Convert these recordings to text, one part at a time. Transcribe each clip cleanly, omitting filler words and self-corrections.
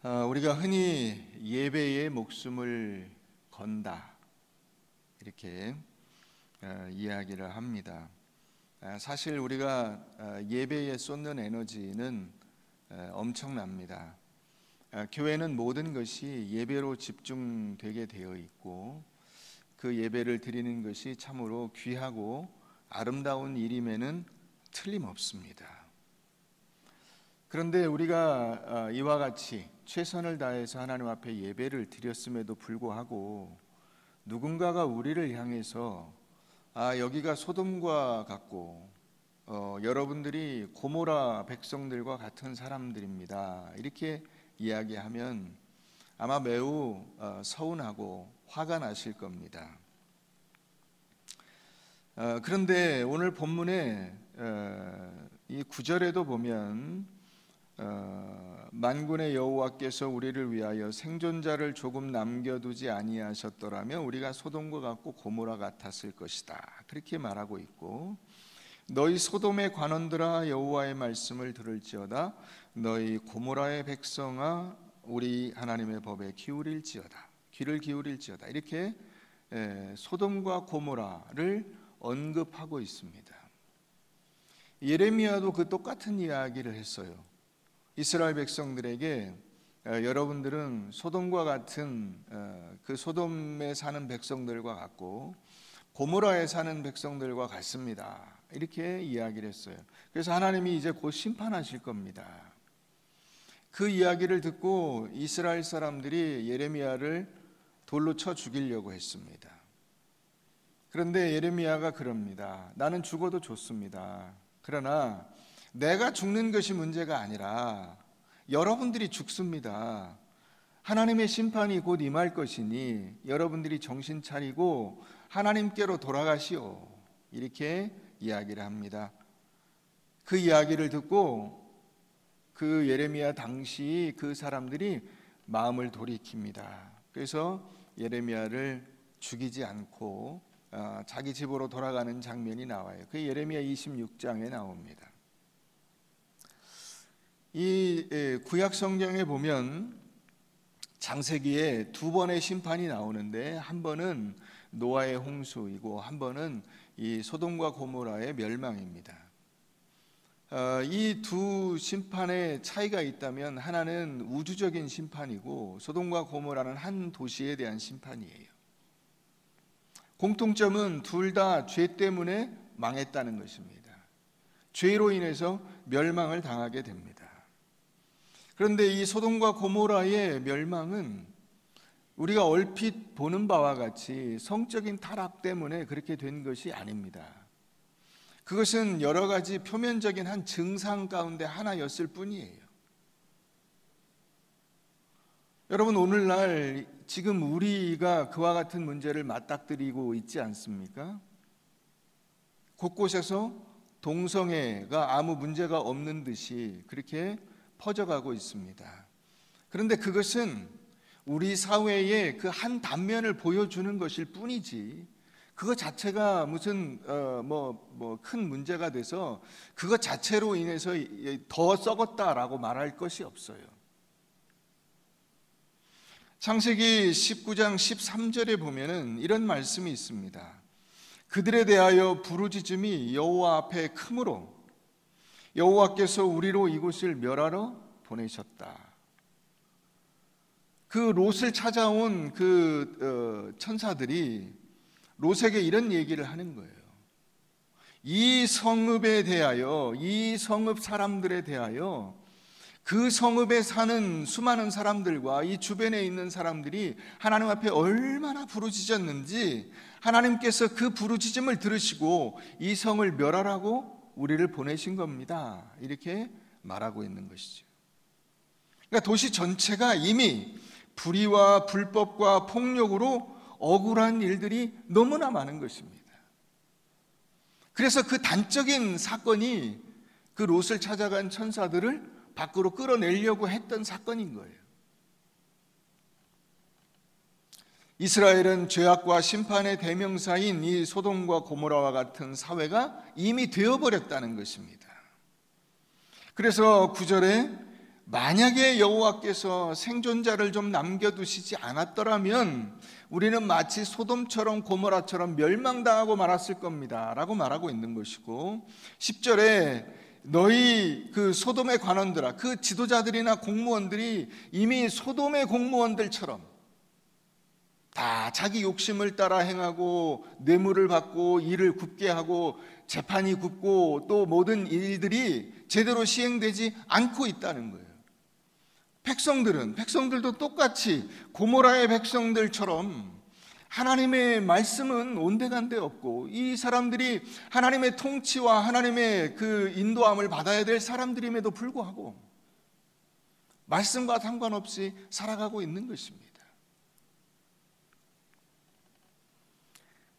우리가 흔히 예배에 목숨을 건다 이렇게 이야기를 합니다. 사실 우리가 예배에 쏟는 에너지는 엄청납니다. 교회는 모든 것이 예배로 집중되게 되어 있고 그 예배를 드리는 것이 참으로 귀하고 아름다운 일임에는 틀림없습니다. 그런데 우리가 이와 같이 최선을 다해서 하나님 앞에 예배를 드렸음에도 불구하고 누군가가 우리를 향해서 여기가 소돔과 같고 여러분들이 고모라 백성들과 같은 사람들입니다 이렇게 이야기하면 아마 매우 서운하고 화가 나실 겁니다. 그런데 오늘 본문에 이 9절에도 보면 만군의 여호와께서 우리를 위하여 생존자를 조금 남겨두지 아니하셨더라면 우리가 소돔과 같고 고모라 같았을 것이다 그렇게 말하고 있고, 너희 소돔의 관원들아 여호와의 말씀을 들을지어다. 너희 고모라의 백성아 우리 하나님의 법에 귀를 기울일지어다 이렇게 소돔과 고모라를 언급하고 있습니다. 예레미야도 그 똑같은 이야기를 했어요. 이스라엘 백성들에게 여러분들은 소돔과 같은 그 소돔에 사는 백성들과 같고 고모라에 사는 백성들과 같습니다 이렇게 이야기를 했어요. 그래서 하나님이 이제 곧 심판하실 겁니다. 그 이야기를 듣고 이스라엘 사람들이 예레미야를 돌로 쳐 죽이려고 했습니다. 그런데 예레미야가 그럽니다. 나는 죽어도 좋습니다. 그러나 내가 죽는 것이 문제가 아니라 여러분들이 죽습니다. 하나님의 심판이 곧 임할 것이니 여러분들이 정신 차리고 하나님께로 돌아가시오 이렇게 이야기를 합니다. 그 이야기를 듣고 그 예레미야 당시 그 사람들이 마음을 돌이킵니다. 그래서 예레미야를 죽이지 않고 자기 집으로 돌아가는 장면이 나와요. 그 예레미야 26장에 나옵니다. 이 구약 성경에 보면 창세기에 두 번의 심판이 나오는데 한 번은 노아의 홍수이고 한 번은 이 소돔과 고모라의 멸망입니다. 이 두 심판의 차이가 있다면 하나는 우주적인 심판이고 소돔과 고모라는 한 도시에 대한 심판이에요. 공통점은 둘 다 죄 때문에 망했다는 것입니다. 죄로 인해서 멸망을 당하게 됩니다. 그런데 이 소돔과 고모라의 멸망은 우리가 얼핏 보는 바와 같이 성적인 타락 때문에 그렇게 된 것이 아닙니다. 그것은 여러 가지 표면적인 한 증상 가운데 하나였을 뿐이에요. 여러분, 오늘날 지금 우리가 그와 같은 문제를 맞닥뜨리고 있지 않습니까? 곳곳에서 동성애가 아무 문제가 없는 듯이 그렇게 퍼져가고 있습니다. 그런데 그것은 우리 사회의 그 한 단면을 보여주는 것일 뿐이지 그것 자체가 무슨 큰 문제가 돼서 그것 자체로 인해서 더 썩었다라고 말할 것이 없어요. 창세기 19장 13절에 보면은 이런 말씀이 있습니다. 그들에 대하여 부르짖음이 여호와 앞에 크므로 여호와께서 우리로 이곳을 멸하러 보내셨다. 그 롯을 찾아온 그 천사들이 롯에게 이런 얘기를 하는 거예요. 이 성읍에 대하여, 이 성읍 사람들에 대하여 그 성읍에 사는 수많은 사람들과 이 주변에 있는 사람들이 하나님 앞에 얼마나 부르짖었는지 하나님께서 그 부르짖음을 들으시고 이 성을 멸하라고 우리를 보내신 겁니다. 이렇게 말하고 있는 것이죠. 그러니까 도시 전체가 이미 불의와 불법과 폭력으로 억울한 일들이 너무나 많은 것입니다. 그래서 그 단적인 사건이 그 롯을 찾아간 천사들을 밖으로 끌어내려고 했던 사건인 거예요. 이스라엘은 죄악과 심판의 대명사인 이 소돔과 고모라와 같은 사회가 이미 되어버렸다는 것입니다. 그래서 9절에 만약에 여호와께서 생존자를 좀 남겨두시지 않았더라면 우리는 마치 소돔처럼 고모라처럼 멸망당하고 말았을 겁니다 라고 말하고 있는 것이고, 10절에 너희 그 소돔의 관원들아, 그 지도자들이나 공무원들이 이미 소돔의 공무원들처럼 다 자기 욕심을 따라 행하고 뇌물을 받고 일을 굽게 하고 재판이 굽고 또 모든 일들이 제대로 시행되지 않고 있다는 거예요. 백성들도 똑같이 고모라의 백성들처럼 하나님의 말씀은 온데간데 없고, 이 사람들이 하나님의 통치와 하나님의 그 인도함을 받아야 될 사람들임에도 불구하고 말씀과 상관없이 살아가고 있는 것입니다.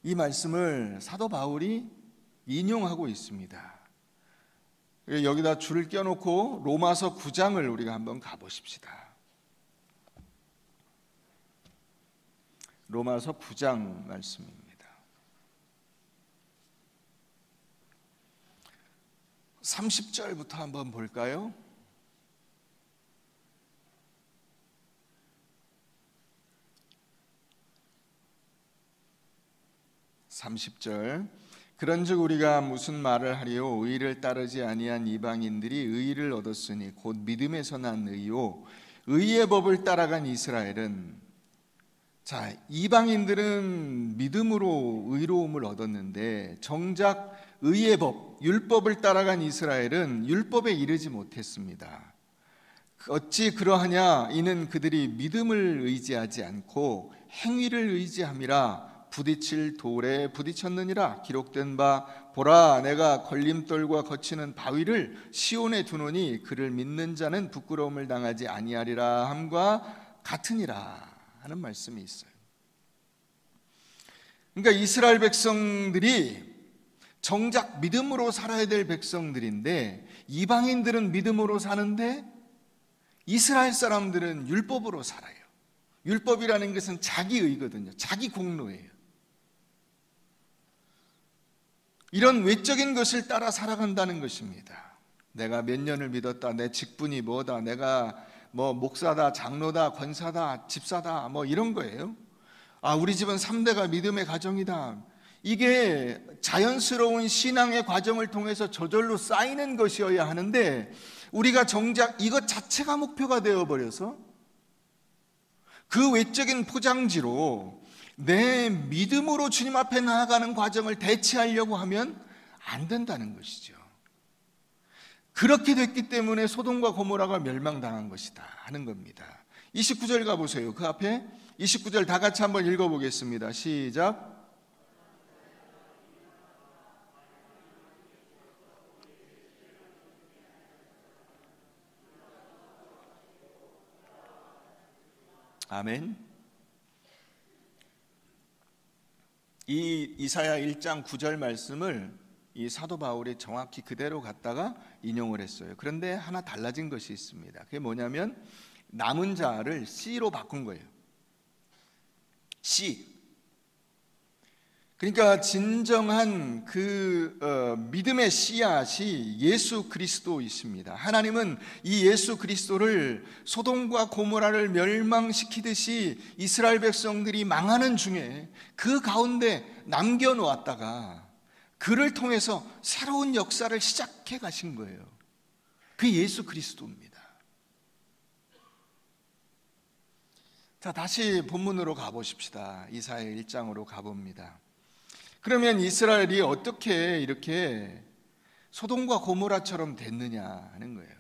이 말씀을 사도 바울이 인용하고 있습니다. 여기다 줄을 껴놓고 로마서 9장을 우리가 한번 가보십시다. 로마서 9장 말씀입니다. 30절부터 한번 볼까요? (30절) 그런즉 우리가 무슨 말을 하리요? 의를 따르지 아니한 이방인들이 의를 얻었으니 곧 믿음에서 난 의요, 의의 법을 따라간 이스라엘은, 자, 이방인들은 믿음으로 의로움을 얻었는데 정작 의의 법, 율법을 따라간 이스라엘은 율법에 이르지 못했습니다. 어찌 그러하냐? 이는 그들이 믿음을 의지하지 않고 행위를 의지함이라. 부딪힐 돌에 부딪혔느니라. 기록된 바 보라, 내가 걸림돌과 거치는 바위를 시온에 두노니 그를 믿는 자는 부끄러움을 당하지 아니하리라 함과 같으니라 하는 말씀이 있어요. 그러니까 이스라엘 백성들이 정작 믿음으로 살아야 될 백성들인데, 이방인들은 믿음으로 사는데 이스라엘 사람들은 율법으로 살아요. 율법이라는 것은 자기의거든요. 자기 공로예요. 이런 외적인 것을 따라 살아간다는 것입니다. 내가 몇 년을 믿었다, 내 직분이 뭐다, 내가 뭐 목사다, 장로다, 권사다, 집사다, 뭐 이런 거예요. 아, 우리 집은 3대가 믿음의 가정이다. 이게 자연스러운 신앙의 과정을 통해서 저절로 쌓이는 것이어야 하는데, 우리가 정작 이것 자체가 목표가 되어버려서 그 외적인 포장지로 내 믿음으로 주님 앞에 나아가는 과정을 대체하려고 하면 안 된다는 것이죠. 그렇게 됐기 때문에 소돔과 고모라가 멸망당한 것이다 하는 겁니다. 29절 가보세요. 그 앞에 29절 다 같이 한번 읽어보겠습니다. 시작. 아멘. 이 이사야 1장 9절 말씀을 이 사도 바울이 정확히 그대로 갖다가 인용을 했어요. 그런데 하나 달라진 것이 있습니다. 그게 뭐냐면 남은 자를 씨로 바꾼 거예요. 씨. 그러니까 진정한 그 믿음의 씨앗이 예수 그리스도이십니다. 하나님은 이 예수 그리스도를 소돔과 고모라를 멸망시키듯이 이스라엘 백성들이 망하는 중에 그 가운데 남겨놓았다가 그를 통해서 새로운 역사를 시작해 가신 거예요. 그 예수 그리스도입니다. 자, 다시 본문으로 가보십시다. 이사야 1장으로 가봅니다. 그러면 이스라엘이 어떻게 이렇게 소돔과 고모라처럼 됐느냐 하는 거예요.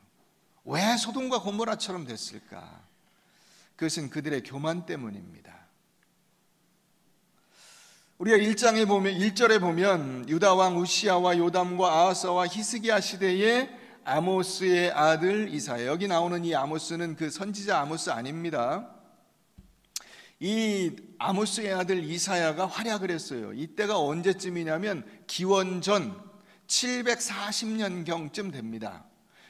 왜 소돔과 고모라처럼 됐을까? 그것은 그들의 교만 때문입니다. 우리가 1장에 보면 1절에 보면 유다 왕 우시야와 요담과 아하스와 히스기야 시대의 아모스의 아들 이사야. 여기 나오는 이 아모스는 그 선지자 아모스 아닙니다. 이 아모스의 아들 이사야가 활약을 했어요. 이때가 언제쯤이냐면 기원전 740년경쯤 됩니다.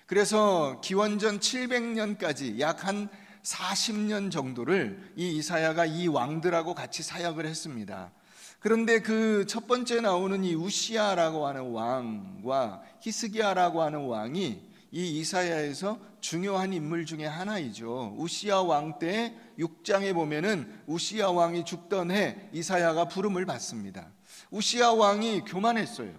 그래서 기원전 700년까지 약 한 40년 정도를 이 이사야가 이 왕들하고 같이 사역을 했습니다. 그런데 그 첫 번째 나오는 이 우시야라고 하는 왕과 히스기야라고 하는 왕이 이 이사야에서 중요한 인물 중에 하나이죠. 우시야 왕 때 6장에 보면은 우시야 왕이 죽던 해 이사야가 부름을 받습니다. 우시야 왕이 교만했어요.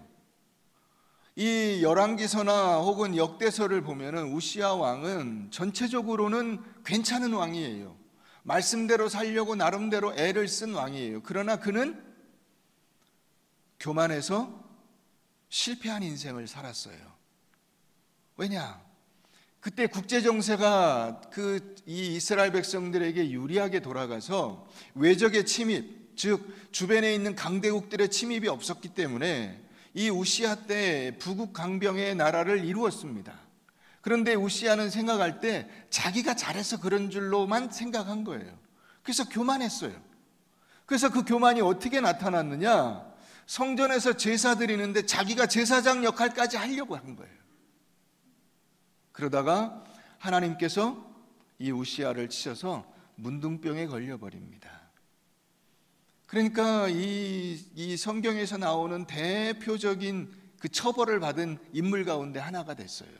이 열왕기서나 혹은 역대서를 보면은 우시야 왕은 전체적으로는 괜찮은 왕이에요. 말씀대로 살려고 나름대로 애를 쓴 왕이에요. 그러나 그는 교만해서 실패한 인생을 살았어요. 왜냐? 그때 국제 정세가 이 이스라엘 백성들에게 유리하게 돌아가서 외적의 침입, 즉 주변에 있는 강대국들의 침입이 없었기 때문에 이 우시야 때 부국 강병의 나라를 이루었습니다. 그런데 우시야는 생각할 때 자기가 잘해서 그런 줄로만 생각한 거예요. 그래서 교만했어요. 그래서 그 교만이 어떻게 나타났느냐? 성전에서 제사 드리는데 자기가 제사장 역할까지 하려고 한 거예요. 그러다가 하나님께서 이 우시야를 치셔서 문둥병에 걸려버립니다. 그러니까 이 성경에서 나오는 대표적인 그 처벌을 받은 인물 가운데 하나가 됐어요.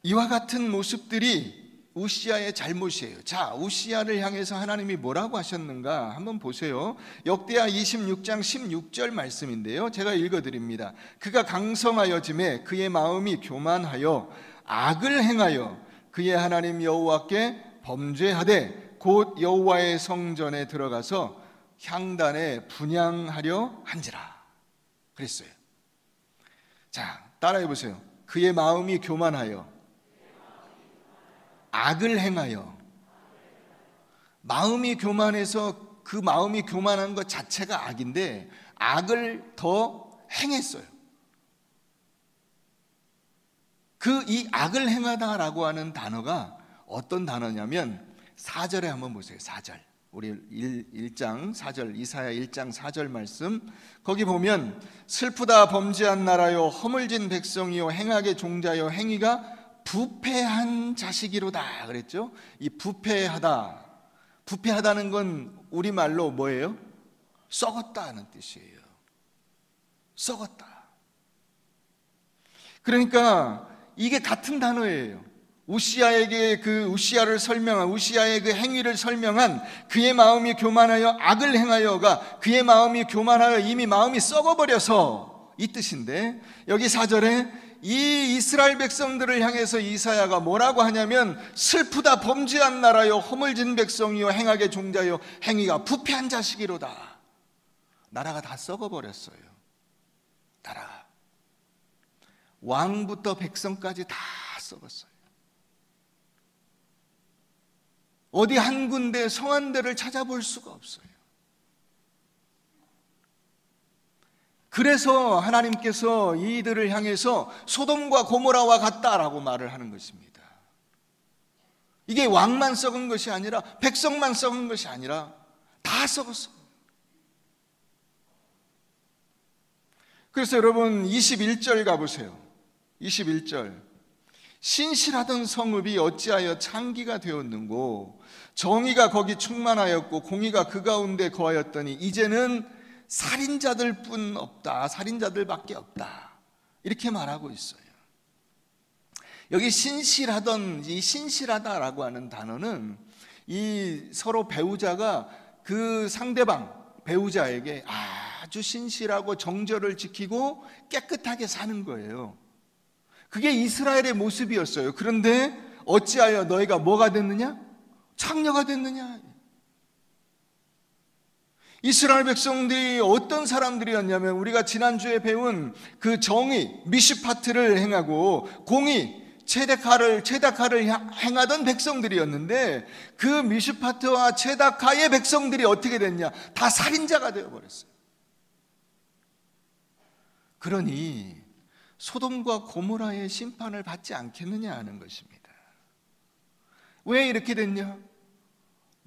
이와 같은 모습들이 우시야의 잘못이에요. 자, 우시야를 향해서 하나님이 뭐라고 하셨는가 한번 보세요. 역대하 26장 16절 말씀인데요, 제가 읽어드립니다. 그가 강성하여짐에 그의 마음이 교만하여 악을 행하여 그의 하나님 여호와께 범죄하되 곧 여호와의 성전에 들어가서 향단에 분향하려 한지라 그랬어요. 자, 따라해 보세요. 그의 마음이 교만하여 악을 행하여. 마음이 교만해서 그 마음이 교만한 것 자체가 악인데 악을 더 행했어요. 이 악을 행하다라고 하는 단어가 어떤 단어냐면 4절에 한번 보세요. 4절. 우리 1장 4절, 이사야 1장 4절 말씀, 거기 보면 슬프다 범죄한 나라요 허물진 백성이요 행악의 종자요 행위가 부패한 자식이로다 그랬죠. 이 부패하다는 건 우리말로 뭐예요? 썩었다는 뜻이에요. 썩었다. 그러니까 이게 같은 단어예요. 우시야에게 우시야를 설명한, 우시야의 그 행위를 설명한 그의 마음이 교만하여 악을 행하여가 그의 마음이 교만하여 이미 마음이 썩어버려서 이 뜻인데, 여기 4절에 이 이스라엘 백성들을 향해서 이사야가 뭐라고 하냐면 슬프다 범죄한 나라요 허물진 백성이요 행악의 종자요 행위가 부패한 자식이로다. 나라가 다 썩어버렸어요. 나라가 왕부터 백성까지 다 썩었어요. 어디 한 군데 성 한 대를 찾아볼 수가 없어요. 그래서 하나님께서 이들을 향해서 소돔과 고모라와 같다라고 말을 하는 것입니다. 이게 왕만 썩은 것이 아니라 백성만 썩은 것이 아니라 다 썩었어요. 그래서 여러분 21절 가보세요. 21절. 신실하던 성읍이 어찌하여 창기가 되었는고 정의가 거기 충만하였고 공의가 그 가운데 거하였더니 이제는 살인자들 뿐 없다. 살인자들밖에 없다. 이렇게 말하고 있어요. 여기 신실하던, 이 신실하다라고 하는 단어는 이 서로 배우자가 그 상대방 배우자에게 아주 신실하고 정절을 지키고 깨끗하게 사는 거예요. 그게 이스라엘의 모습이었어요. 그런데 어찌하여 너희가 뭐가 됐느냐? 창녀가 됐느냐? 이스라엘 백성들이 어떤 사람들이었냐면 우리가 지난주에 배운 그 정의, 미슈파트를 행하고 공의, 체다카를 행하던 백성들이었는데 그 미슈파트와 체다카의 백성들이 어떻게 됐냐? 다 살인자가 되어버렸어요. 그러니 소돔과 고모라의 심판을 받지 않겠느냐 하는 것입니다. 왜 이렇게 됐냐?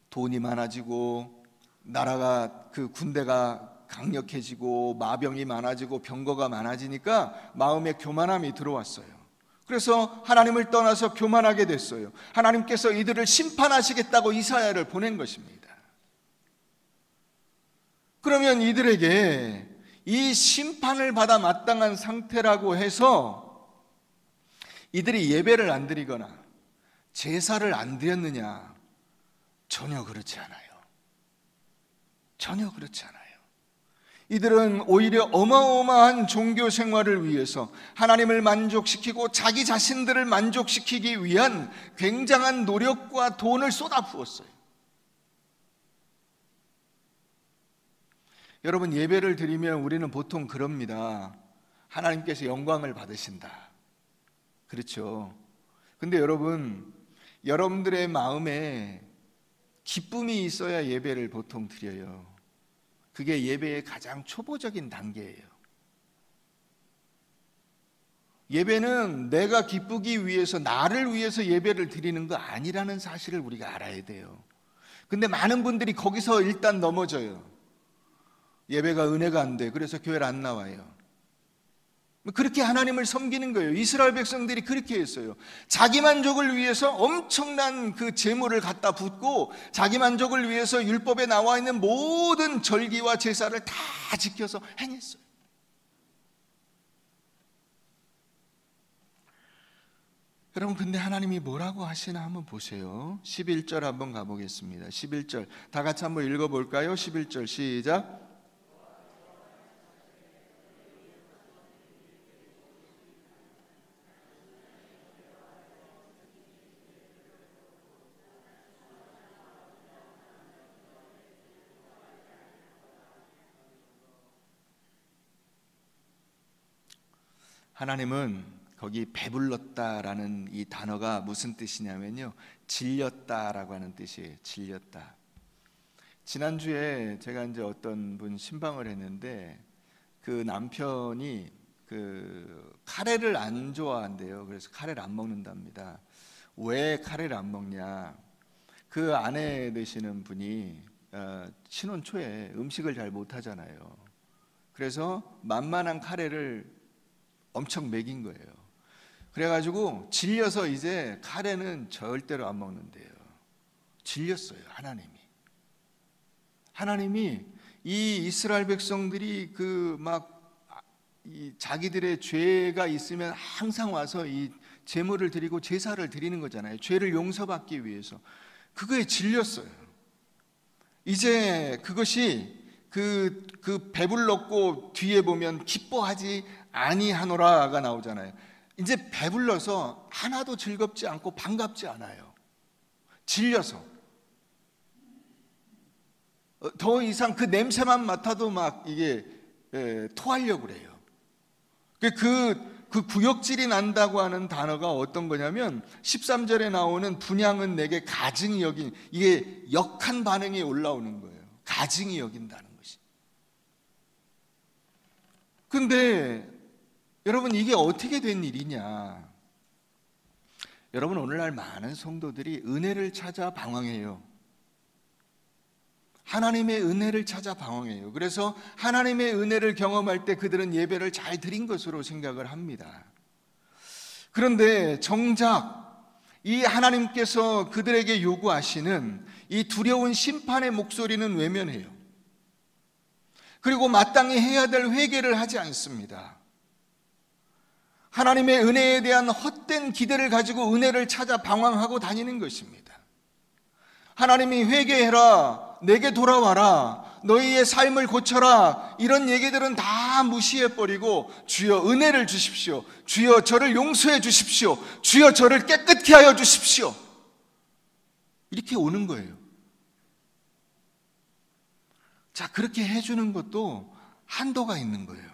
돈이 많아지고 나라가 군대가 강력해지고 마병이 많아지고 병거가 많아지니까 마음에 교만함이 들어왔어요. 그래서 하나님을 떠나서 교만하게 됐어요. 하나님께서 이들을 심판하시겠다고 이사야를 보낸 것입니다. 그러면 이들에게 이 심판을 받아 마땅한 상태라고 해서 이들이 예배를 안 드리거나 제사를 안 드렸느냐? 전혀 그렇지 않아요. 전혀 그렇지 않아요. 이들은 오히려 어마어마한 종교 생활을 위해서 하나님을 만족시키고 자기 자신들을 만족시키기 위한 굉장한 노력과 돈을 쏟아부었어요. 여러분, 예배를 드리면 우리는 보통 그럽니다. 하나님께서 영광을 받으신다. 그렇죠. 근데 여러분, 여러분들의 마음에 기쁨이 있어야 예배를 보통 드려요. 그게 예배의 가장 초보적인 단계예요. 예배는 내가 기쁘기 위해서, 나를 위해서 예배를 드리는 거 아니라는 사실을 우리가 알아야 돼요. 근데 많은 분들이 거기서 일단 넘어져요. 예배가 은혜가 안 돼. 그래서 교회를 안 나와요. 그렇게 하나님을 섬기는 거예요. 이스라엘 백성들이 그렇게 했어요. 자기 만족을 위해서 엄청난 그 제물을 갖다 붓고 자기 만족을 위해서 율법에 나와 있는 모든 절기와 제사를 다 지켜서 행했어요. 여러분, 근데 하나님이 뭐라고 하시나 한번 보세요. 11절 한번 가보겠습니다. 11절 다 같이 한번 읽어볼까요? 11절 시작. 하나님은 거기 배불렀다라는 이 단어가 무슨 뜻이냐면요, 질렸다라고 하는 뜻이에요. 질렸다. 지난주에 제가 이제 어떤 분 신방을 했는데 그 남편이 그 카레를 안 좋아한대요. 그래서 카레를 안 먹는답니다. 왜 카레를 안 먹냐? 그 아내 되시는 분이 신혼 초에 음식을 잘 못하잖아요. 그래서 만만한 카레를 엄청 먹인 거예요. 그래가지고 질려서 이제 카레는 절대로 안 먹는데요. 질렸어요. 하나님이 이 이스라엘 백성들이 그 막 자기들의 죄가 있으면 항상 와서 이 제물을 드리고 제사를 드리는 거잖아요. 죄를 용서받기 위해서. 그거에 질렸어요. 이제 그것이 그 배불렀고 뒤에 보면 기뻐하지 아니하노라가 나오잖아요. 이제 배불러서 하나도 즐겁지 않고 반갑지 않아요. 질려서 더 이상 그 냄새만 맡아도 막 이게 토하려고 그래요. 그 구역질이 난다고 하는 단어가 어떤 거냐면 13절에 나오는 분향은 내게 가증이 여긴, 이게 역한 반응이 올라오는 거예요. 가증이 여긴다는 것이. 근데 여러분, 이게 어떻게 된 일이냐? 여러분, 오늘날 많은 성도들이 은혜를 찾아 방황해요. 하나님의 은혜를 찾아 방황해요. 그래서 하나님의 은혜를 경험할 때 그들은 예배를 잘 드린 것으로 생각을 합니다. 그런데 정작 이 하나님께서 그들에게 요구하시는 이 두려운 심판의 목소리는 외면해요. 그리고 마땅히 해야 될 회개를 하지 않습니다. 하나님의 은혜에 대한 헛된 기대를 가지고 은혜를 찾아 방황하고 다니는 것입니다. 하나님이 회개해라, 내게 돌아와라, 너희의 삶을 고쳐라, 이런 얘기들은 다 무시해버리고 주여 은혜를 주십시오, 주여 저를 용서해 주십시오, 주여 저를 깨끗게 하여 주십시오, 이렇게 오는 거예요. 자, 그렇게 해주는 것도 한도가 있는 거예요.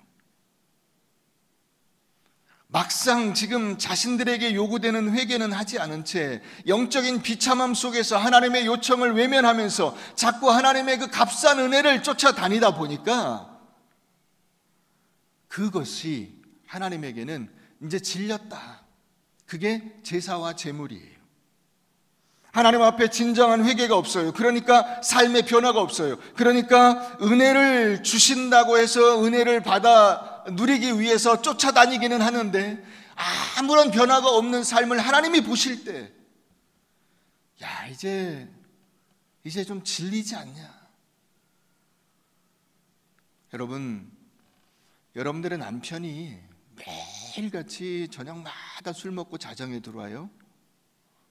막상 지금 자신들에게 요구되는 회개는 하지 않은 채 영적인 비참함 속에서 하나님의 요청을 외면하면서 자꾸 하나님의 그 값싼 은혜를 쫓아다니다 보니까 그것이 하나님에게는 이제 질렸다. 그게 제사와 제물이에요. 하나님 앞에 진정한 회개가 없어요. 그러니까 삶의 변화가 없어요. 그러니까 은혜를 주신다고 해서 은혜를 받아 누리기 위해서 쫓아다니기는 하는데 아무런 변화가 없는 삶을 하나님이 보실 때, 야, 이제 좀 질리지 않냐? 여러분, 여러분들의 남편이 매일같이 저녁마다 술 먹고 자정에 들어와요.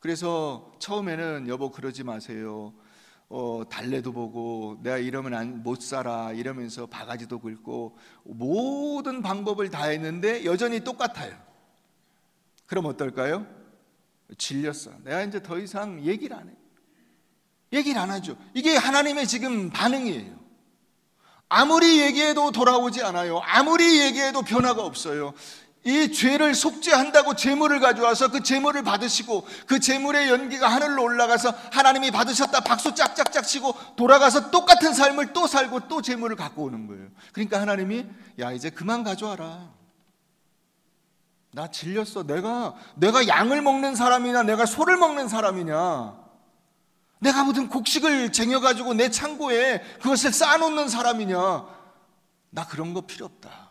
그래서 처음에는 여보 그러지 마세요, 달래도 보고 내가 이러면 못 살아 이러면서 바가지도 긁고 모든 방법을 다 했는데 여전히 똑같아요. 그럼 어떨까요? 질렸어. 내가 이제 더 이상 얘기를 안 해. 얘기를 안 하죠. 이게 하나님의 지금 반응이에요. 아무리 얘기해도 돌아오지 않아요. 아무리 얘기해도 변화가 없어요. 이 죄를 속죄한다고 제물을 가져와서 그 제물을 받으시고 그 제물의 연기가 하늘로 올라가서 하나님이 받으셨다 박수 짝짝짝 치고 돌아가서 똑같은 삶을 또 살고 또 제물을 갖고 오는 거예요. 그러니까 하나님이 야 이제 그만 가져와라. 나 질렸어. 내가 양을 먹는 사람이냐 내가 소를 먹는 사람이냐, 내가 무슨 곡식을 쟁여가지고 내 창고에 그것을 쌓아놓는 사람이냐, 나 그런 거 필요 없다.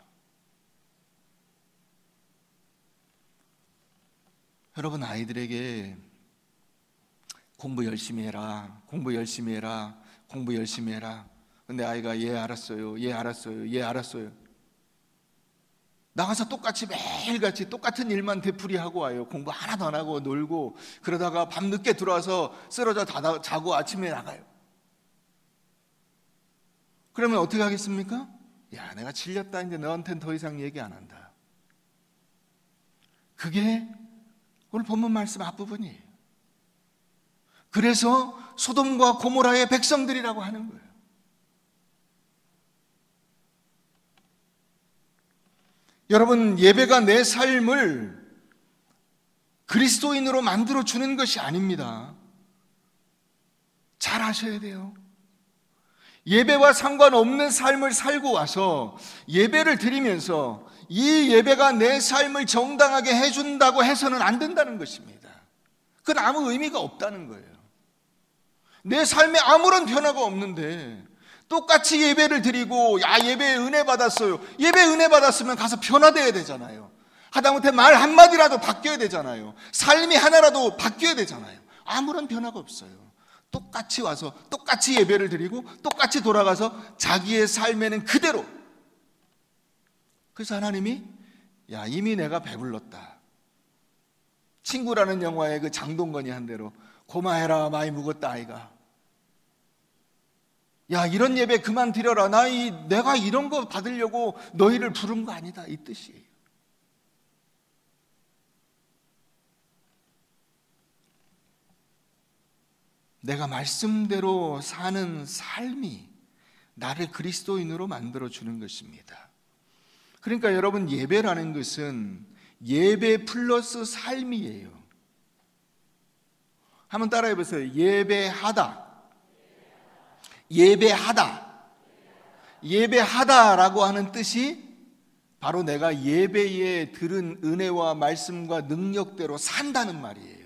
여러분 아이들에게 공부 열심히 해라, 공부 열심히 해라, 공부 열심히 해라. 근데 아이가 예 알았어요, 예 알았어요, 예 알았어요. 나가서 똑같이 매일같이 똑같은 일만 되풀이하고 와요. 공부 하나도 안 하고 놀고 그러다가 밤늦게 들어와서 쓰러져 자고 아침에 나가요. 그러면 어떻게 하겠습니까? 야 내가 질렸다, 이제 너한테는 더 이상 얘기 안 한다. 그게 오늘 본문 말씀 앞부분이에요. 그래서 소돔과 고모라의 백성들이라고 하는 거예요. 여러분 예배가 내 삶을 그리스도인으로 만들어주는 것이 아닙니다. 잘 아셔야 돼요. 예배와 상관없는 삶을 살고 와서 예배를 드리면서 이 예배가 내 삶을 정당하게 해준다고 해서는 안 된다는 것입니다. 그건 아무 의미가 없다는 거예요. 내 삶에 아무런 변화가 없는데 똑같이 예배를 드리고 야 예배 은혜 받았어요. 예배 은혜 받았으면 가서 변화돼야 되잖아요. 하다못해 말 한마디라도 바뀌어야 되잖아요. 삶이 하나라도 바뀌어야 되잖아요. 아무런 변화가 없어요. 똑같이 와서 똑같이 예배를 드리고 똑같이 돌아가서 자기의 삶에는 그대로. 그래서 하나님이 야 이미 내가 배불렀다. 친구라는 영화의 그 장동건이 한 대로 고마해라 많이 묵었다 아이가. 야 이런 예배 그만 드려라. 내가 이런 거 받으려고 너희를 부른 거 아니다, 이 뜻이에요. 내가 말씀대로 사는 삶이 나를 그리스도인으로 만들어주는 것입니다. 그러니까 여러분 예배라는 것은 예배 플러스 삶이에요. 한번 따라해 보세요. 예배하다. 예배하다. 예배하다라고 하는 뜻이 바로 내가 예배에 들은 은혜와 말씀과 능력대로 산다는 말이에요.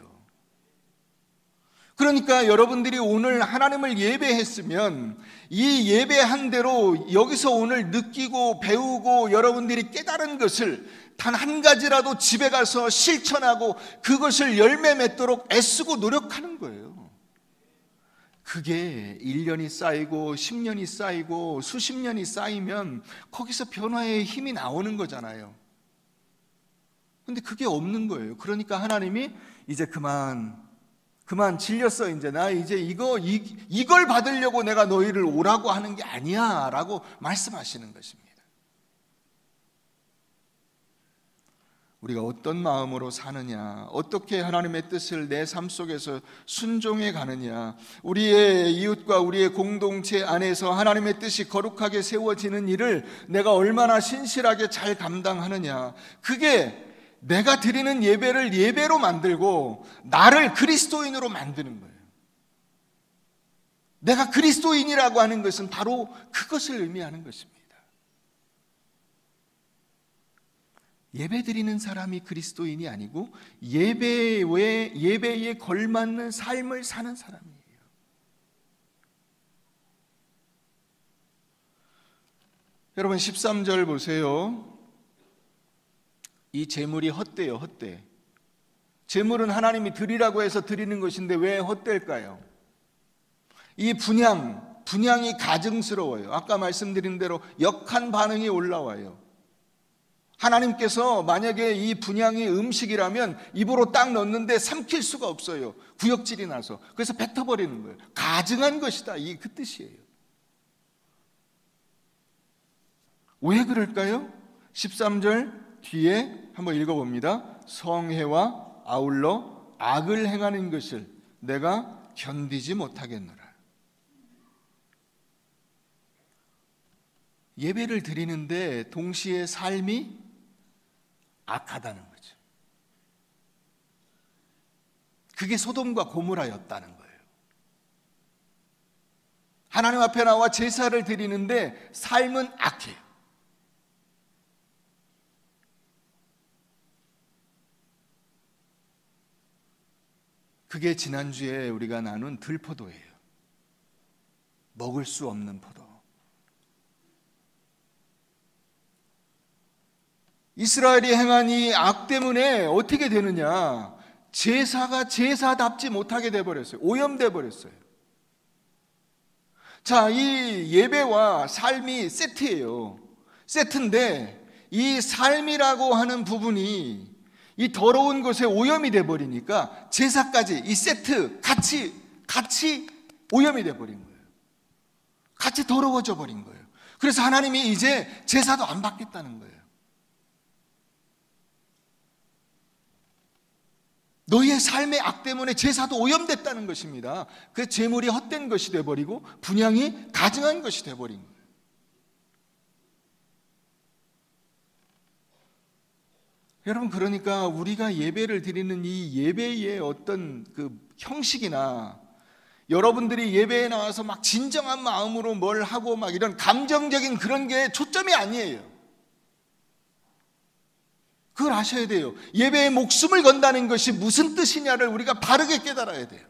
그러니까 여러분들이 오늘 하나님을 예배했으면 이 예배한 대로 여기서 오늘 느끼고 배우고 여러분들이 깨달은 것을 단 한 가지라도 집에 가서 실천하고 그것을 열매 맺도록 애쓰고 노력하는 거예요. 그게 1년이 쌓이고 10년이 쌓이고 수십 년이 쌓이면 거기서 변화의 힘이 나오는 거잖아요. 근데 그게 없는 거예요. 그러니까 하나님이 이제 그만 질렸어. 이제 나 이제 이걸 받으려고 내가 너희를 오라고 하는 게 아니야 라고 말씀하시는 것입니다. 우리가 어떤 마음으로 사느냐, 어떻게 하나님의 뜻을 내 삶 속에서 순종해 가느냐, 우리의 이웃과 우리의 공동체 안에서 하나님의 뜻이 거룩하게 세워지는 일을 내가 얼마나 신실하게 잘 감당하느냐, 그게 내가 드리는 예배를 예배로 만들고 나를 그리스도인으로 만드는 거예요. 내가 그리스도인이라고 하는 것은 바로 그것을 의미하는 것입니다. 예배 드리는 사람이 그리스도인이 아니고 예배에 걸맞는 삶을 사는 사람이에요. 여러분 13절 보세요. 이 제물이 헛되요, 헛돼. 제물은 하나님이 드리라고 해서 드리는 것인데 왜 헛될까요? 이 분향이 가증스러워요. 아까 말씀드린 대로 역한 반응이 올라와요. 하나님께서 만약에 이 분향이 음식이라면 입으로 딱 넣는데 삼킬 수가 없어요. 구역질이 나서. 그래서 뱉어버리는 거예요. 가증한 것이다. 이게 그 뜻이에요. 왜 그럴까요? 13절 뒤에 한번 읽어봅니다. 성회와 아울러 악을 행하는 것을 내가 견디지 못하겠노라. 예배를 드리는데 동시에 삶이 악하다는 거죠. 그게 소돔과 고모라였다는 거예요. 하나님 앞에 나와 제사를 드리는데 삶은 악해요. 그게 지난주에 우리가 나눈 들포도예요. 먹을 수 없는 포도. 이스라엘이 행한 이 악 때문에 어떻게 되느냐? 제사가 제사답지 못하게 돼버렸어요. 오염돼 버렸어요. 자, 이 예배와 삶이 세트예요. 세트인데 이 삶이라고 하는 부분이 이 더러운 것에 오염이 돼버리니까 제사까지 이 세트 같이 오염이 돼버린 거예요. 같이 더러워져 버린 거예요. 그래서 하나님이 이제 제사도 안 받겠다는 거예요. 너희의 삶의 악 때문에 제사도 오염됐다는 것입니다. 그 제물이 헛된 것이 돼버리고 분향이 가증한 것이 돼버린 거예요. 여러분, 그러니까 우리가 예배를 드리는 이 예배의 어떤 그 형식이나 여러분들이 예배에 나와서 막 진정한 마음으로 뭘 하고 막 이런 감정적인 그런 게 초점이 아니에요. 그걸 아셔야 돼요. 예배에 목숨을 건다는 것이 무슨 뜻이냐를 우리가 바르게 깨달아야 돼요.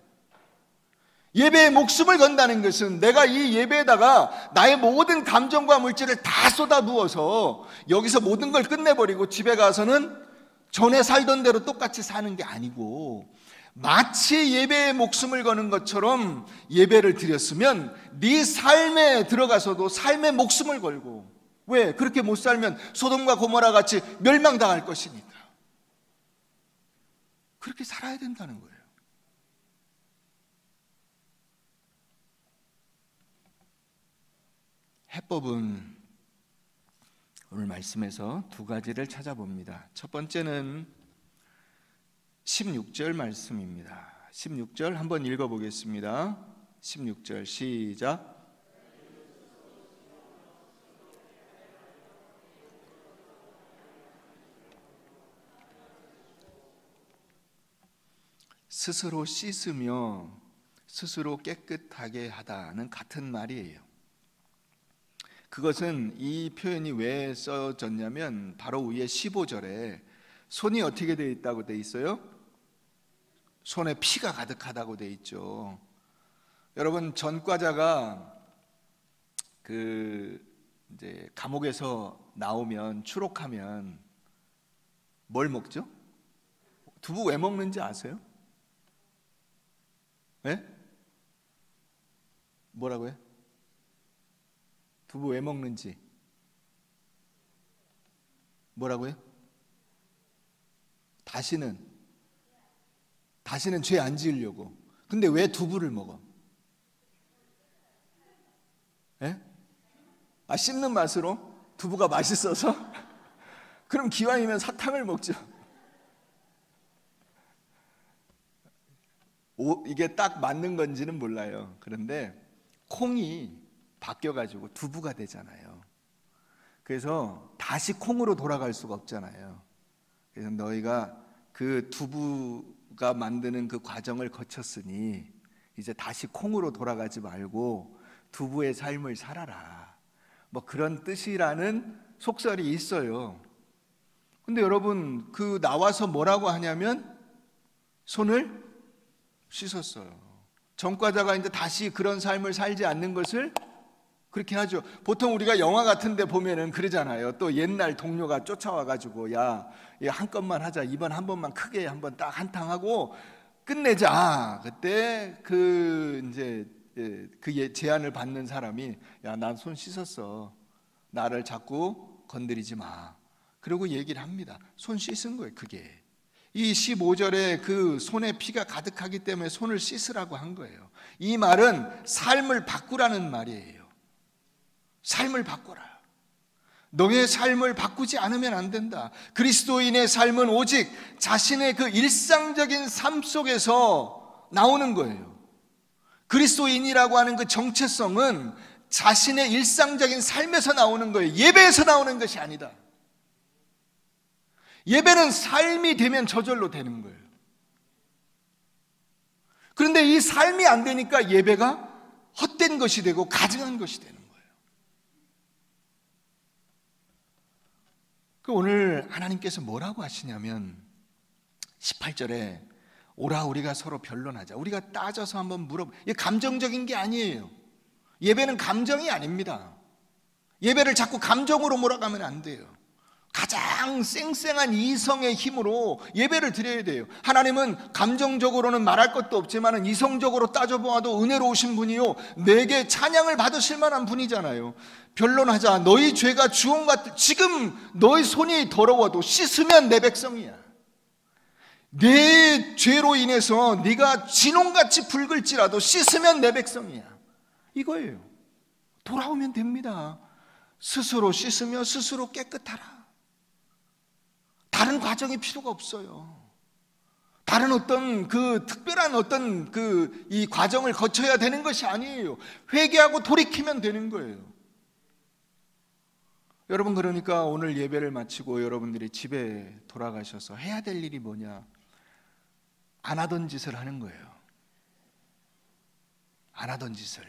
예배에 목숨을 건다는 것은 내가 이 예배에다가 나의 모든 감정과 물질을 다 쏟아부어서 여기서 모든 걸 끝내버리고 집에 가서는 전에 살던 대로 똑같이 사는 게 아니고, 마치 예배에 목숨을 거는 것처럼 예배를 드렸으면 네 삶에 들어가서도 삶에 목숨을 걸고, 왜? 그렇게 못 살면 소돔과 고모라 같이 멸망당할 것이니까. 그렇게 살아야 된다는 거예요. 해법은 오늘 말씀에서 두 가지를 찾아봅니다. 첫 번째는 16절 말씀입니다. 16절 한번 읽어보겠습니다. 16절 시작. 스스로 씻으며 스스로 깨끗하게 하다는 같은 말이에요. 그것은 이 표현이 왜 써졌냐면 바로 위에 15절에 손이 어떻게 되어 있다고 되어 있어요? 손에 피가 가득하다고 되어 있죠. 여러분, 전과자가 이제 감옥에서 나오면 추록하면 뭘 먹죠? 두부 왜 먹는지 아세요? 네? 뭐라고요? 두부 왜 먹는지 뭐라고요? 다시는 죄 안 지으려고. 근데 왜 두부를 먹어? 예? 씹는 맛으로? 두부가 맛있어서? 그럼 기왕이면 사탕을 먹죠. 이게 딱 맞는 건지는 몰라요. 그런데 콩이 바뀌어가지고 두부가 되잖아요. 그래서 다시 콩으로 돌아갈 수가 없잖아요. 그래서 너희가 그 두부가 만드는 그 과정을 거쳤으니 이제 다시 콩으로 돌아가지 말고 두부의 삶을 살아라. 뭐 그런 뜻이라는 속설이 있어요. 근데 여러분, 그 나와서 뭐라고 하냐면 손을 씻었어요. 전과자가 이제 다시 그런 삶을 살지 않는 것을 그렇게 하죠. 보통 우리가 영화 같은 데 보면은 그러잖아요. 또 옛날 동료가 쫓아와가지고 야, 한 건만 하자. 이번 한 번만 크게 한번 딱 한탕 하고 끝내자. 그때 이제 그 제안을 받는 사람이 야, 난 손 씻었어. 나를 자꾸 건드리지 마. 그리고 얘기를 합니다. 손 씻은 거예요. 그게 이 15절에 그 손에 피가 가득하기 때문에 손을 씻으라고 한 거예요. 이 말은 삶을 바꾸라는 말이에요. 삶을 바꿔라. 너의 삶을 바꾸지 않으면 안 된다. 그리스도인의 삶은 오직 자신의 그 일상적인 삶 속에서 나오는 거예요. 그리스도인이라고 하는 그 정체성은 자신의 일상적인 삶에서 나오는 거예요. 예배에서 나오는 것이 아니다. 예배는 삶이 되면 저절로 되는 거예요. 그런데 이 삶이 안 되니까 예배가 헛된 것이 되고 가증한 것이 되는 거예요. 오늘 하나님께서 뭐라고 하시냐면 18절에 오라 우리가 서로 변론하자. 우리가 따져서 한번 물어봐. 이게 감정적인 게 아니에요. 예배는 감정이 아닙니다. 예배를 자꾸 감정으로 몰아가면 안 돼요. 가장 쌩쌩한 이성의 힘으로 예배를 드려야 돼요. 하나님은 감정적으로는 말할 것도 없지만 이성적으로 따져보아도 은혜로우신 분이요 내게 찬양을 받으실 만한 분이잖아요. 변론하자. 너희 죄가 주홍 같은 지금 너희 손이 더러워도 씻으면 내 백성이야. 내 죄로 인해서 네가 진홍같이 붉을지라도 씻으면 내 백성이야. 이거예요. 돌아오면 됩니다. 스스로 씻으며 스스로 깨끗하라. 다른 과정이 필요가 없어요. 다른 어떤 그 특별한 어떤 그 이 과정을 거쳐야 되는 것이 아니에요. 회개하고 돌이키면 되는 거예요. 여러분, 그러니까 오늘 예배를 마치고 여러분들이 집에 돌아가셔서 해야 될 일이 뭐냐? 안 하던 짓을 하는 거예요. 안 하던 짓을.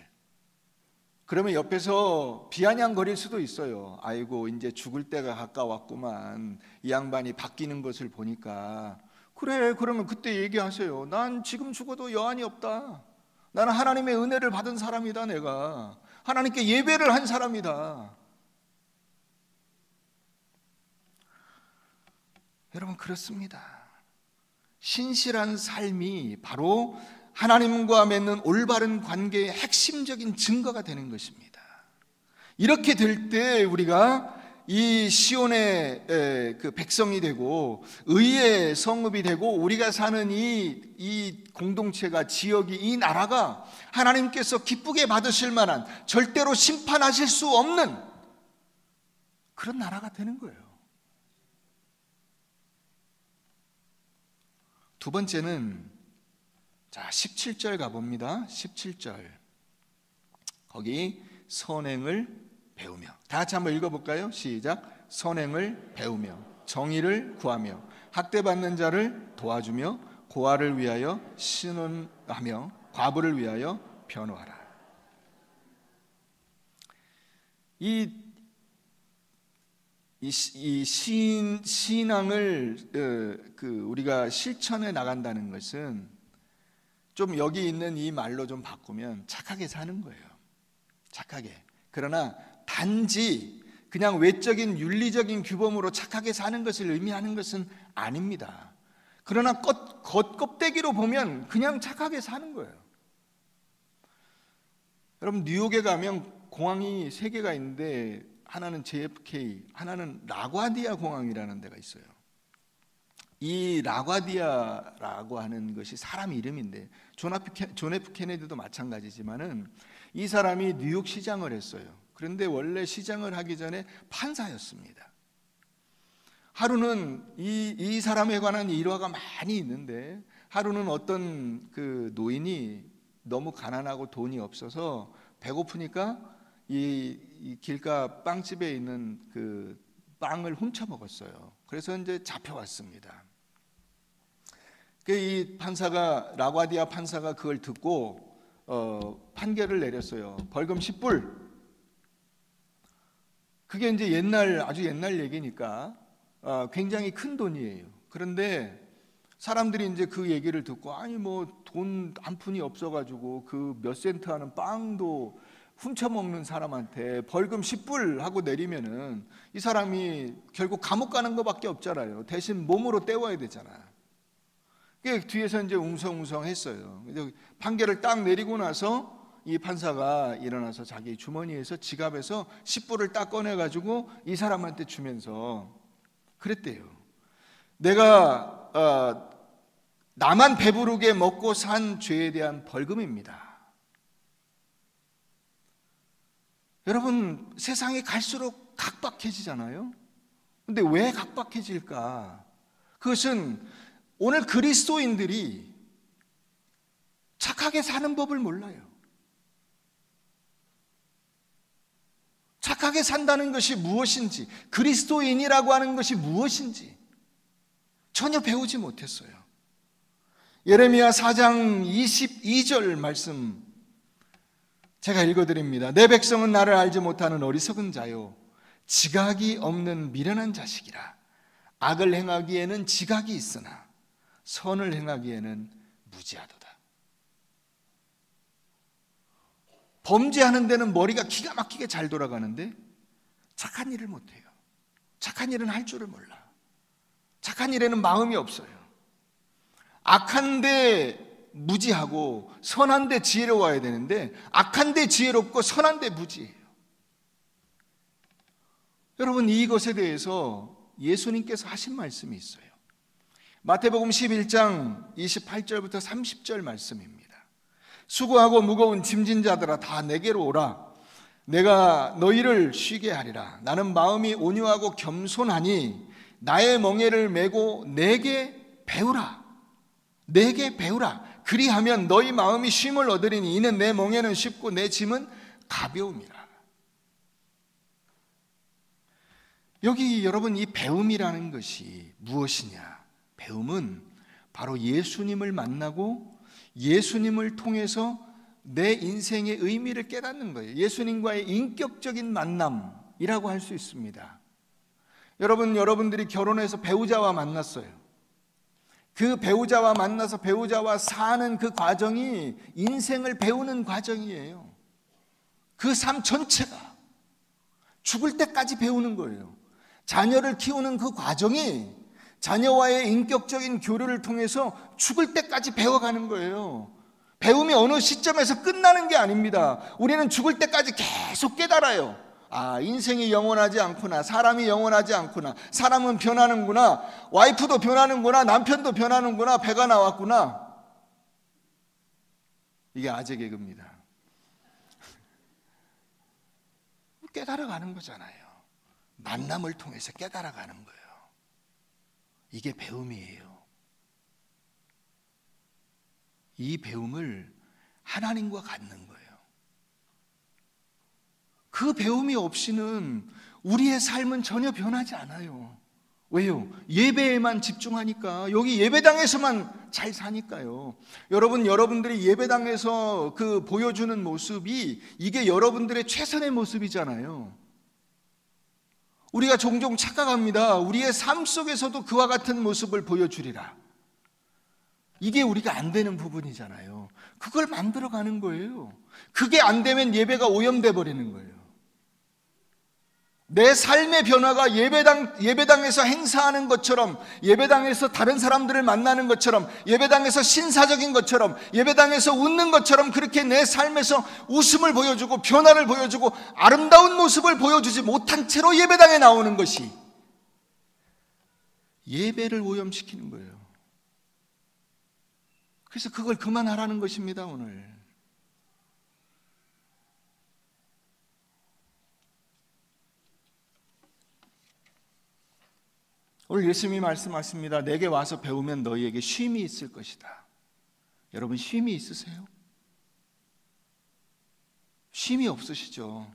그러면 옆에서 비아냥거릴 수도 있어요. 아이고 이제 죽을 때가 가까웠구만. 이 양반이 바뀌는 것을 보니까. 그래, 그러면 그때 얘기하세요. 난 지금 죽어도 여한이 없다. 나는 하나님의 은혜를 받은 사람이다. 내가 하나님께 예배를 한 사람이다. 여러분, 그렇습니다. 신실한 삶이 바로 하나님과 맺는 올바른 관계의 핵심적인 증거가 되는 것입니다. 이렇게 될 때 우리가 이 시온의 그 백성이 되고 의의 성읍이 되고 우리가 사는 이 공동체가, 지역이, 이 나라가 하나님께서 기쁘게 받으실 만한, 절대로 심판하실 수 없는 그런 나라가 되는 거예요. 두 번째는 자 17절 가봅니다. 17절 거기 선행을 배우며, 다 같이 한번 읽어볼까요? 시작. 선행을 배우며 정의를 구하며 학대받는 자를 도와주며 고아를 위하여 신원하며 과부를 위하여 변호하라. 이 신앙을 우리가 실천해 나간다는 것은 좀 여기 있는 이 말로 좀 바꾸면 착하게 사는 거예요. 착하게. 그러나 단지 그냥 외적인 윤리적인 규범으로 착하게 사는 것을 의미하는 것은 아닙니다. 그러나 겉껍데기로 보면 그냥 착하게 사는 거예요. 여러분, 뉴욕에 가면 공항이 3개가 있는데 하나는 JFK, 하나는 라과디아 공항이라는 데가 있어요. 이 라과디아라고 하는 것이 사람 이름인데 존 F 케네디도 마찬가지지만은 이 사람이 뉴욕 시장을 했어요. 그런데 원래 시장을 하기 전에 판사였습니다. 하루는 이 사람에 관한 일화가 많이 있는데, 하루는 어떤 그 노인이 너무 가난하고 돈이 없어서 배고프니까 이 길가 빵집에 있는 그 빵을 훔쳐 먹었어요. 그래서 이제 잡혀왔습니다. 이 판사가, 라과디아 판사가 그걸 듣고 판결을 내렸어요. 벌금 10불. 그게 이제 아주 옛날 얘기니까 굉장히 큰 돈이에요. 그런데 사람들이 이제 그 얘기를 듣고, 아니 뭐 돈 한 푼이 없어가지고 그 몇 센트 하는 빵도 훔쳐먹는 사람한테 벌금 10불 하고 내리면은 이 사람이 결국 감옥 가는 것밖에 없잖아요. 대신 몸으로 때워야 되잖아. 뒤에서 이제 웅성웅성 했어요. 판결을 딱 내리고 나서 이 판사가 일어나서 자기 주머니에서 지갑에서 10불을 딱 꺼내가지고 이 사람한테 주면서, 그랬대요. 내가 나만 배부르게 먹고 산 죄에 대한 벌금입니다. 여러분, 세상이 갈수록 각박해지잖아요. 근데 왜 각박해질까? 그것은 오늘 그리스도인들이 착하게 사는 법을 몰라요. 착하게 산다는 것이 무엇인지, 그리스도인이라고 하는 것이 무엇인지 전혀 배우지 못했어요. 예레미야 4장 22절 말씀 제가 읽어드립니다. 내 백성은 나를 알지 못하는 어리석은 자요, 지각이 없는 미련한 자식이라. 악을 행하기에는 지각이 있으나 선을 행하기에는 무지하도다. 범죄하는 데는 머리가 기가 막히게 잘 돌아가는데 착한 일을 못해요. 착한 일은 할 줄을 몰라. 착한 일에는 마음이 없어요. 악한 데 무지하고 선한 데 지혜로워야 되는데 악한 데 지혜롭고 선한 데 무지해요. 여러분, 이것에 대해서 예수님께서 하신 말씀이 있어요. 마태복음 11장 28절부터 30절 말씀입니다. 수고하고 무거운 짐진 자들아 다 내게로 오라. 내가 너희를 쉬게 하리라. 나는 마음이 온유하고 겸손하니 나의 멍에를 메고 내게 배우라. 내게 배우라. 그리하면 너희 마음이 쉼을 얻으리니 이는 내 멍에는 쉽고 내 짐은 가벼움이라. 여기 여러분, 이 배움이라는 것이 무엇이냐? 배움은 바로 예수님을 만나고 예수님을 통해서 내 인생의 의미를 깨닫는 거예요. 예수님과의 인격적인 만남이라고 할 수 있습니다. 여러분들이 결혼해서 배우자와 만났어요. 그 배우자와 만나서 배우자와 사는 그 과정이 인생을 배우는 과정이에요. 그 삶 전체가 죽을 때까지 배우는 거예요. 자녀를 키우는 그 과정이 자녀와의 인격적인 교류를 통해서 죽을 때까지 배워가는 거예요. 배움이 어느 시점에서 끝나는 게 아닙니다. 우리는 죽을 때까지 계속 깨달아요. 아, 인생이 영원하지 않구나. 사람이 영원하지 않구나. 사람은 변하는구나. 와이프도 변하는구나. 남편도 변하는구나. 배가 나왔구나. 이게 아재 개그입니다. 깨달아가는 거잖아요. 만남을 통해서 깨달아가는 거예요. 이게 배움이에요. 이 배움을 하나님과 갖는 거예요. 그 배움이 없이는 우리의 삶은 전혀 변하지 않아요. 왜요? 예배에만 집중하니까, 여기 예배당에서만 잘 사니까요. 여러분들이 예배당에서 그 보여주는 모습이 이게 여러분들의 최선의 모습이잖아요. 우리가 종종 착각합니다. 우리의 삶 속에서도 그와 같은 모습을 보여주리라. 이게 우리가 안 되는 부분이잖아요. 그걸 만들어가는 거예요. 그게 안 되면 예배가 오염돼 버리는 거예요. 내 삶의 변화가 예배당에서 행사하는 것처럼, 예배당에서 다른 사람들을 만나는 것처럼, 예배당에서 신사적인 것처럼, 예배당에서 웃는 것처럼 그렇게 내 삶에서 웃음을 보여주고 변화를 보여주고 아름다운 모습을 보여주지 못한 채로 예배당에 나오는 것이 예배를 오염시키는 거예요. 그래서 그걸 그만하라는 것입니다, 오늘. 오늘 예수님이 말씀하십니다. 내게 와서 배우면 너희에게 쉼이 있을 것이다. 여러분, 쉼이 있으세요? 쉼이 없으시죠?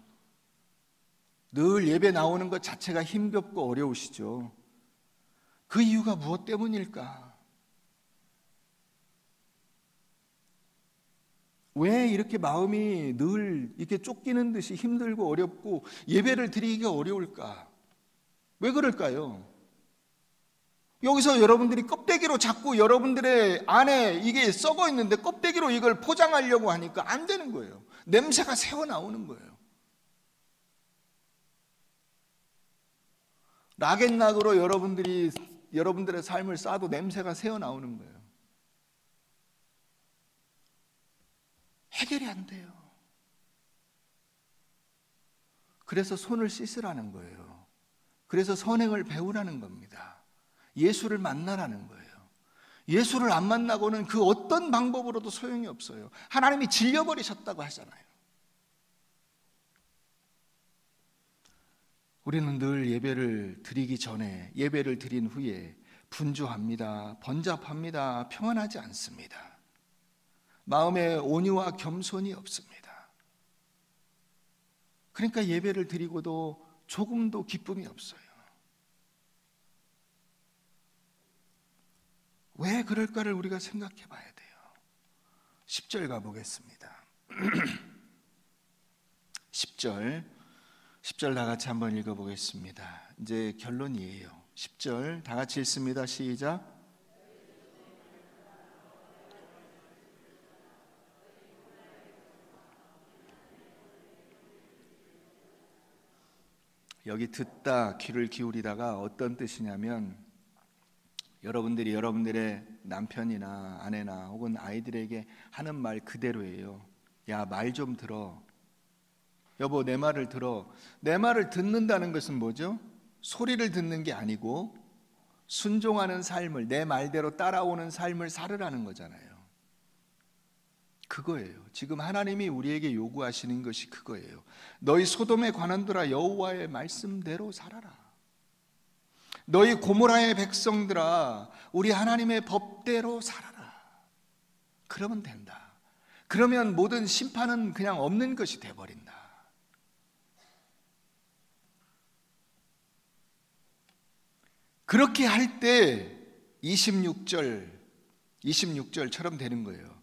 늘 예배 나오는 것 자체가 힘겹고 어려우시죠? 그 이유가 무엇 때문일까? 왜 이렇게 마음이 늘 이렇게 쫓기는 듯이 힘들고 어렵고 예배를 드리기가 어려울까? 왜 그럴까요? 여기서 여러분들이 껍데기로 자꾸 여러분들의 안에 이게 썩어 있는데 껍데기로 이걸 포장하려고 하니까 안 되는 거예요. 냄새가 새어 나오는 거예요. 락앤락으로 여러분들의 삶을 싸도 냄새가 새어 나오는 거예요. 해결이 안 돼요. 그래서 손을 씻으라는 거예요. 그래서 선행을 배우라는 겁니다. 예수를 만나라는 거예요. 예수를 안 만나고는 그 어떤 방법으로도 소용이 없어요. 하나님이 질려버리셨다고 하잖아요. 우리는 늘 예배를 드리기 전에, 예배를 드린 후에 분주합니다, 번잡합니다, 평안하지 않습니다. 마음에 온유와 겸손이 없습니다. 그러니까 예배를 드리고도 조금도 기쁨이 없어요. 왜 그럴까를 우리가 생각해 봐야 돼요. 10절 가보겠습니다. 10절 다 같이 한번 읽어보겠습니다. 이제 결론이에요. 10절 다 같이 읽습니다. 시작. 여기 듣다 귀를 기울이다가 어떤 뜻이냐면, 여러분들이 여러분들의 남편이나 아내나 혹은 아이들에게 하는 말 그대로예요. 야, 말 좀 들어. 여보, 내 말을 들어. 내 말을 듣는다는 것은 뭐죠? 소리를 듣는 게 아니고 순종하는 삶을, 내 말대로 따라오는 삶을 살으라는 거잖아요. 그거예요. 지금 하나님이 우리에게 요구하시는 것이 그거예요. 너희 소돔의 관원들아, 여호와의 말씀대로 살아라. 너희 고모라의 백성들아, 우리 하나님의 법대로 살아라. 그러면 된다. 그러면 모든 심판은 그냥 없는 것이 돼버린다. 그렇게 할 때 26절처럼 되는 거예요.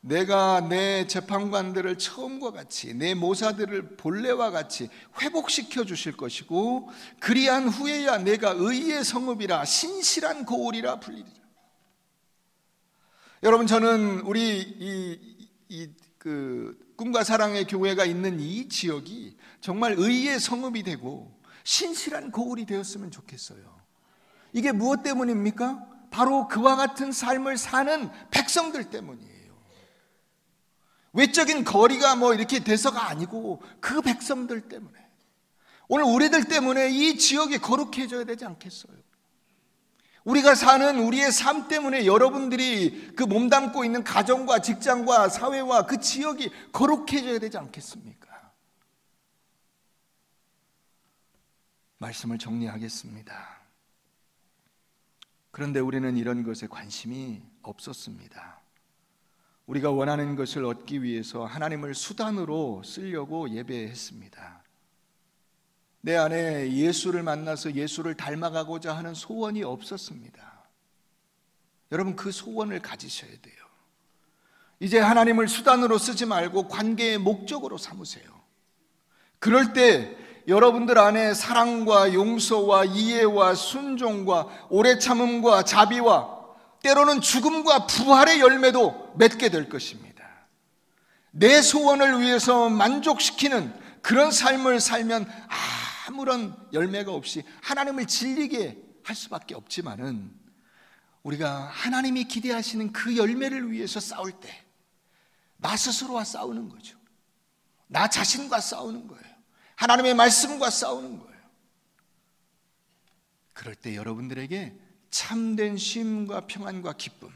내가 내 재판관들을 처음과 같이, 내 모사들을 본래와 같이 회복시켜 주실 것이고, 그리한 후에야 내가 의의 성읍이라 신실한 고울이라 불리리라. 여러분, 저는 우리 꿈과 사랑의 교회가 있는 이 지역이 정말 의의 성읍이 되고 신실한 고울이 되었으면 좋겠어요. 이게 무엇 때문입니까? 바로 그와 같은 삶을 사는 백성들 때문이에요. 외적인 거리가 뭐 이렇게 돼서가 아니고 그 백성들 때문에, 오늘 우리들 때문에 이 지역이 거룩해져야 되지 않겠어요? 우리가 사는 우리의 삶 때문에 여러분들이 그 몸담고 있는 가정과 직장과 사회와 그 지역이 거룩해져야 되지 않겠습니까? 말씀을 정리하겠습니다. 그런데 우리는 이런 것에 관심이 없었습니다. 우리가 원하는 것을 얻기 위해서 하나님을 수단으로 쓰려고 예배했습니다. 내 안에 예수를 만나서 예수를 닮아가고자 하는 소원이 없었습니다. 여러분, 그 소원을 가지셔야 돼요. 이제 하나님을 수단으로 쓰지 말고 관계의 목적으로 삼으세요. 그럴 때 여러분들 안에 사랑과 용서와 이해와 순종과 오래 참음과 자비와 때로는 죽음과 부활의 열매도 맺게 될 것입니다. 내 소원을 위해서 만족시키는 그런 삶을 살면 아무런 열매가 없이 하나님을 질리게 할 수밖에 없지만은, 우리가 하나님이 기대하시는 그 열매를 위해서 싸울 때 나 스스로와 싸우는 거죠. 나 자신과 싸우는 거예요. 하나님의 말씀과 싸우는 거예요. 그럴 때 여러분들에게 참된 쉼과 평안과 기쁨,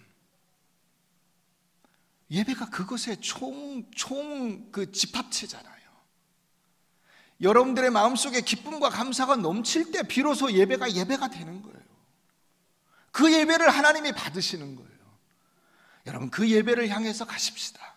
예배가 그것의 그 집합체잖아요. 여러분들의 마음속에 기쁨과 감사가 넘칠 때 비로소 예배가 되는 거예요. 그 예배를 하나님이 받으시는 거예요. 여러분, 그 예배를 향해서 가십시다.